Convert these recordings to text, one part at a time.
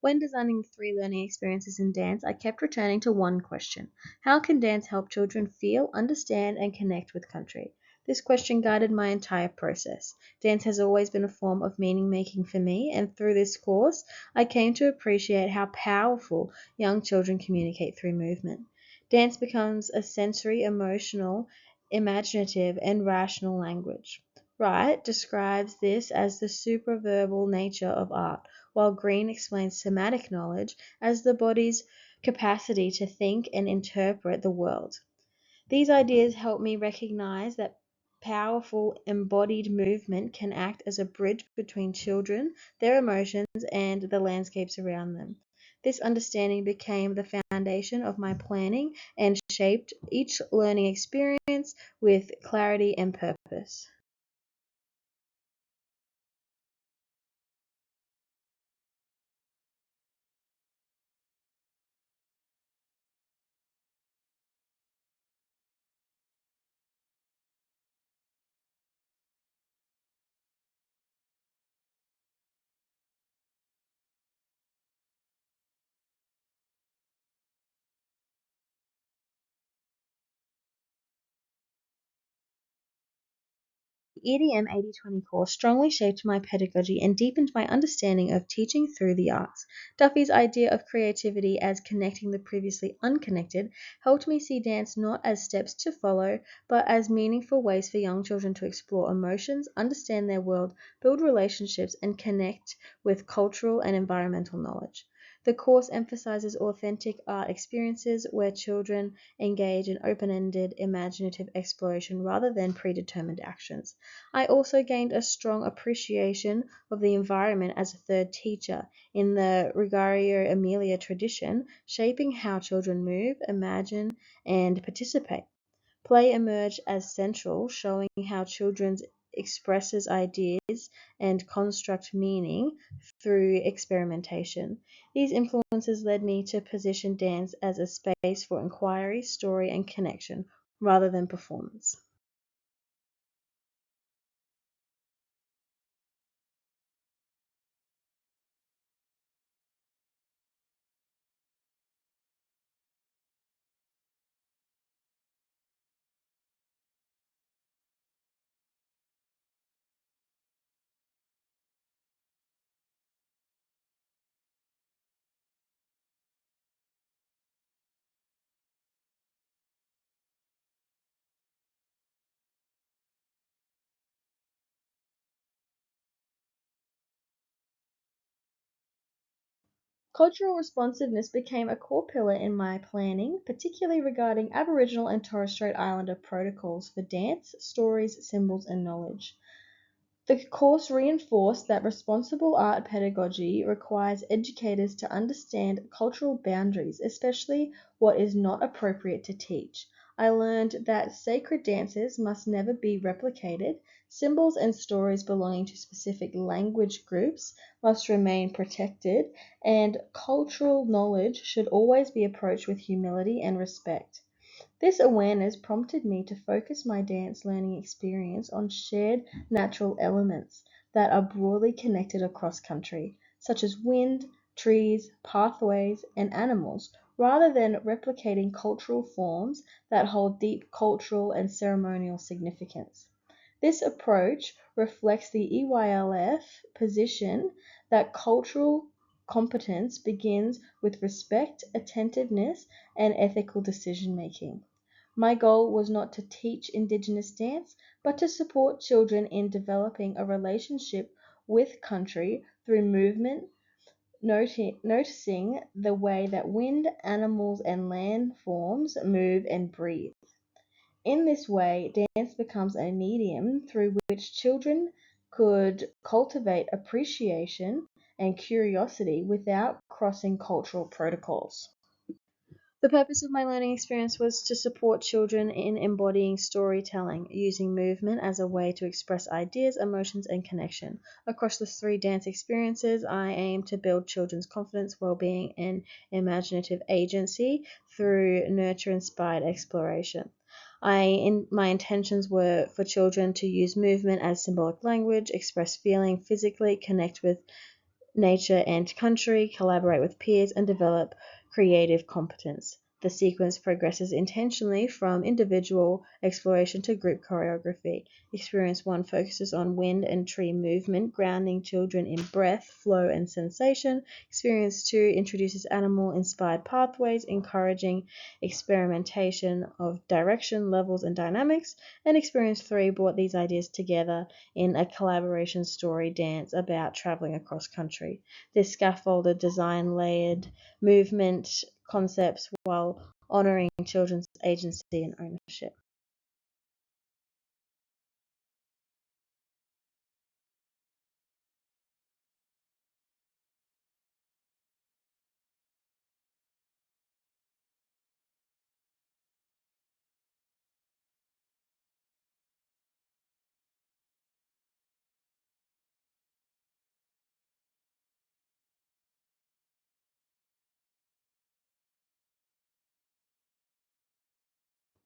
When designing the 3 learning experiences in dance, I kept returning to one question: how can dance help children feel, understand, and connect with country? This question guided my entire process. Dance has always been a form of meaning making for me, and through this course, I came to appreciate how powerful young children communicate through movement. Dance becomes a sensory, emotional, imaginative, and rational language. Wright describes this as the supraverbal nature of art, while Green explains somatic knowledge as the body's capacity to think and interpret the world. These ideas help me recognize that powerful embodied movement can act as a bridge between children, their emotions, and the landscapes around them. This understanding became the foundation of my planning and shaped each learning experience with clarity and purpose. The EDM 80/20 course strongly shaped my pedagogy and deepened my understanding of teaching through the arts. Duffy's idea of creativity as connecting the previously unconnected helped me see dance not as steps to follow, but as meaningful ways for young children to explore emotions, understand their world, build relationships, and connect with cultural and environmental knowledge. The course emphasizes authentic art experiences where children engage in open-ended, imaginative exploration rather than predetermined actions. I also gained a strong appreciation of the environment as a third teacher in the Regario Emilia tradition, shaping how children move, imagine, and participate. Play emerged as central, showing how children expresses ideas and construct meaning through experimentation. These influences led me to position dance as a space for inquiry, story, and connection rather than performance. Cultural responsiveness became a core pillar in my planning, particularly regarding Aboriginal and Torres Strait Islander protocols for dance, stories, symbols, and knowledge. The course reinforced that responsible art pedagogy requires educators to understand cultural boundaries, especially what is not appropriate to teach. I learned that sacred dances must never be replicated, symbols and stories belonging to specific language groups must remain protected, and cultural knowledge should always be approached with humility and respect. This awareness prompted me to focus my dance learning experience on shared natural elements that are broadly connected across country, such as wind, trees, pathways, and animals, rather than replicating cultural forms that hold deep cultural and ceremonial significance. This approach reflects the EYLF position that cultural competence begins with respect, attentiveness, and ethical decision making. My goal was not to teach Indigenous dance, but to support children in developing a relationship with country through movement, noticing the way that wind, animals, and landforms move and breathe. In this way, dance becomes a medium through which children could cultivate appreciation and curiosity without crossing cultural protocols. The purpose of my learning experience was to support children in embodying storytelling, using movement as a way to express ideas, emotions, and connection. Across the 3 dance experiences, I aim to build children's confidence, well-being, and imaginative agency through nurture-inspired exploration. My intentions were for children to use movement as symbolic language, express feeling physically, connect with nature and country, collaborate with peers, and develop creative competence. The sequence progresses intentionally from individual exploration to group choreography. Experience 1 focuses on wind and tree movement, grounding children in breath, flow, and sensation. Experience 2 introduces animal-inspired pathways, encouraging experimentation of direction, levels, and dynamics. And Experience 3 brought these ideas together in a collaboration story dance about traveling across country. This scaffolded design layered movement concepts while honoring children's agency and ownership.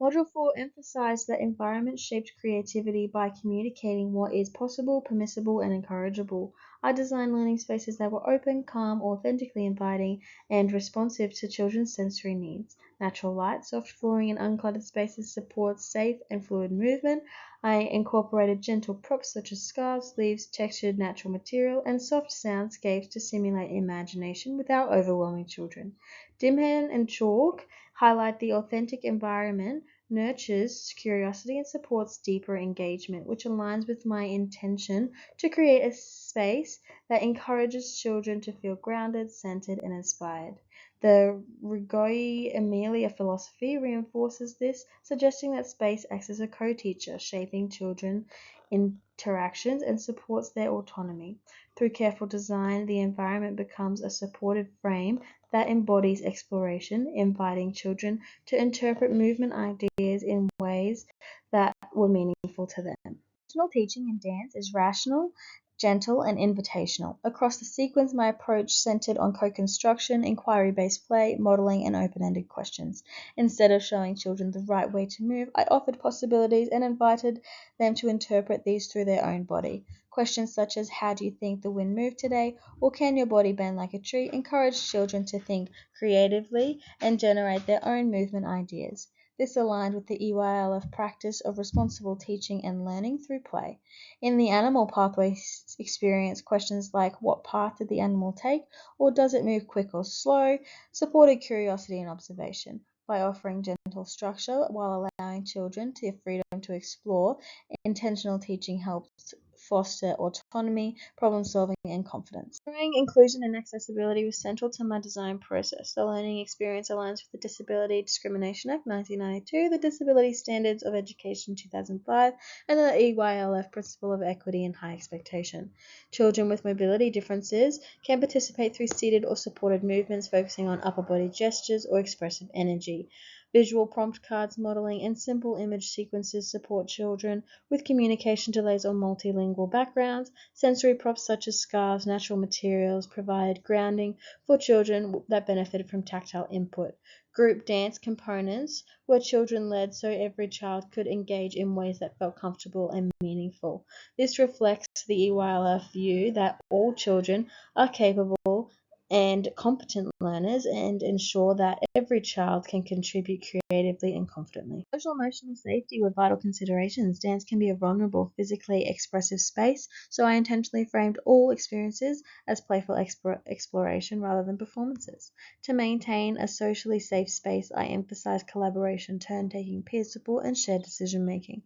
Module 4 emphasized that environment shaped creativity by communicating what is possible, permissible, and encourageable. I designed learning spaces that were open, calm, authentically inviting, and responsive to children's sensory needs. Natural light, soft flooring, and uncluttered spaces support safe and fluid movement. I incorporated gentle props such as scarves, leaves, textured natural material, and soft soundscapes to stimulate imagination without overwhelming children. Dim pen and chalk highlight the authentic environment, nurtures curiosity, and supports deeper engagement, which aligns with my intention to create a space that encourages children to feel grounded, centered, and inspired. The Reggio Emilia philosophy reinforces this, suggesting that space acts as a co-teacher, shaping children's interactions and supports their autonomy. Through careful design, the environment becomes a supportive frame that embodies exploration, inviting children to interpret movement ideas in ways that were meaningful to them. Intentional teaching in dance is rational, gentle, and invitational. Across the sequence, my approach centered on co-construction, inquiry-based play, modeling, and open-ended questions. Instead of showing children the right way to move, I offered possibilities and invited them to interpret these through their own body. Questions such as, how do you think the wind moved today? Or can your body bend like a tree? Encourage children to think creatively and generate their own movement ideas. This aligned with the EYLF practice of responsible teaching and learning through play. In the animal pathway experience, questions like what path did the animal take, or does it move quick or slow, supported curiosity and observation. By offering gentle structure while allowing children the freedom to explore, intentional teaching helps foster autonomy, problem solving, and confidence. Ensuring inclusion and accessibility was central to my design process. The learning experience aligns with the Disability Discrimination Act 1992, the Disability Standards of Education 2005, and the EYLF Principle of Equity and High Expectation. Children with mobility differences can participate through seated or supported movements focusing on upper body gestures or expressive energy. Visual prompt cards, modeling, and simple image sequences support children with communication delays or multilingual backgrounds. Sensory props such as scarves, natural materials provide grounding for children that benefited from tactile input. Group dance components were children led so every child could engage in ways that felt comfortable and meaningful. This reflects the EYLF view that all children are capable and competent learners and ensure that every child can contribute creatively and confidently. Social emotional safety were vital considerations. Dance can be a vulnerable, physically expressive space, so I intentionally framed all experiences as playful exploration rather than performances. To maintain a socially safe space, I emphasized collaboration, turn-taking, peer support, and shared decision-making.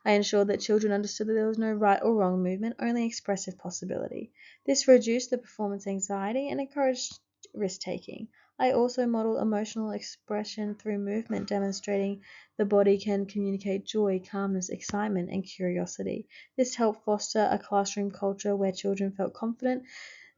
I ensured that children understood that there was no right or wrong movement, only expressive possibility. This reduced the performance anxiety and encouraged risk-taking. I also modeled emotional expression through movement, demonstrating the body can communicate joy, calmness, excitement, and curiosity. This helped foster a classroom culture where children felt confident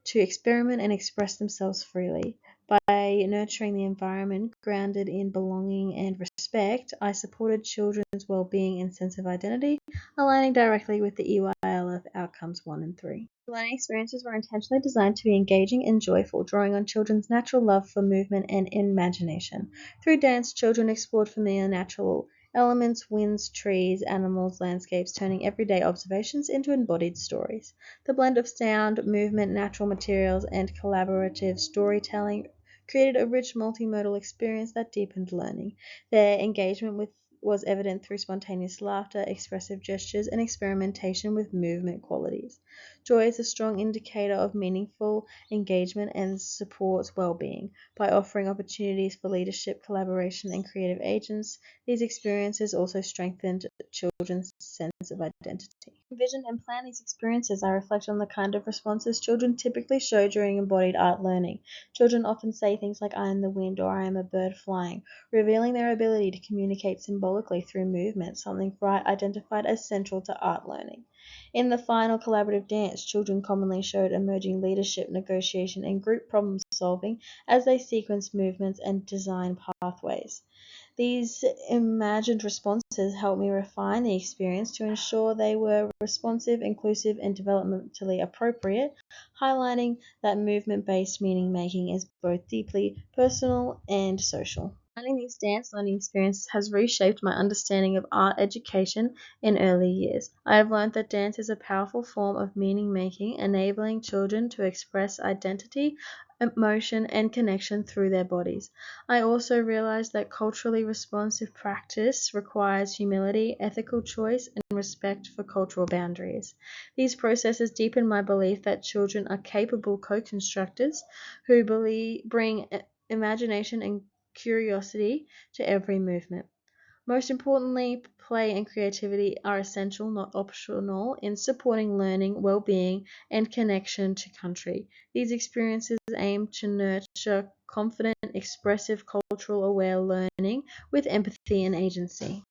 to experiment and express themselves freely. By nurturing the environment grounded in belonging and respect, I supported children's well-being and sense of identity, aligning directly with the EYLF outcomes 1 and 3. Learning experiences were intentionally designed to be engaging and joyful, drawing on children's natural love for movement and imagination. Through dance, children explored familiar natural elements, winds, trees, animals, landscapes, turning everyday observations into embodied stories. The blend of sound, movement, natural materials, and collaborative storytelling created a rich multimodal experience that deepened learning. Their engagement with was evident through spontaneous laughter, expressive gestures, and experimentation with movement qualities. Joy is a strong indicator of meaningful engagement and supports well-being. By offering opportunities for leadership, collaboration, and creative agents, these experiences also strengthened children's sense of identity. Envision and plan these experiences. I reflect on the kind of responses children typically show during embodied art learning. Children often say things like, I am the wind or I am a bird flying, revealing their ability to communicate symbolically through movement, something Wright identified as central to art learning. In the final collaborative dance, children commonly showed emerging leadership, negotiation, and group problem solving as they sequenced movements and designed pathways. These imagined responses helped me refine the experience to ensure they were responsive, inclusive, and developmentally appropriate, highlighting that movement-based meaning making is both deeply personal and social. Finding these dance learning experiences has reshaped my understanding of art education in early years. I have learned that dance is a powerful form of meaning making, enabling children to express identity, emotion, and connection through their bodies. I also realized that culturally responsive practice requires humility, ethical choice, and respect for cultural boundaries. These processes deepen my belief that children are capable co-constructors who bring imagination and curiosity to every movement. Most importantly, play and creativity are essential, not optional, in supporting learning, well-being, and connection to country. These experiences aim to nurture confident, expressive, cultural aware learning with empathy and agency.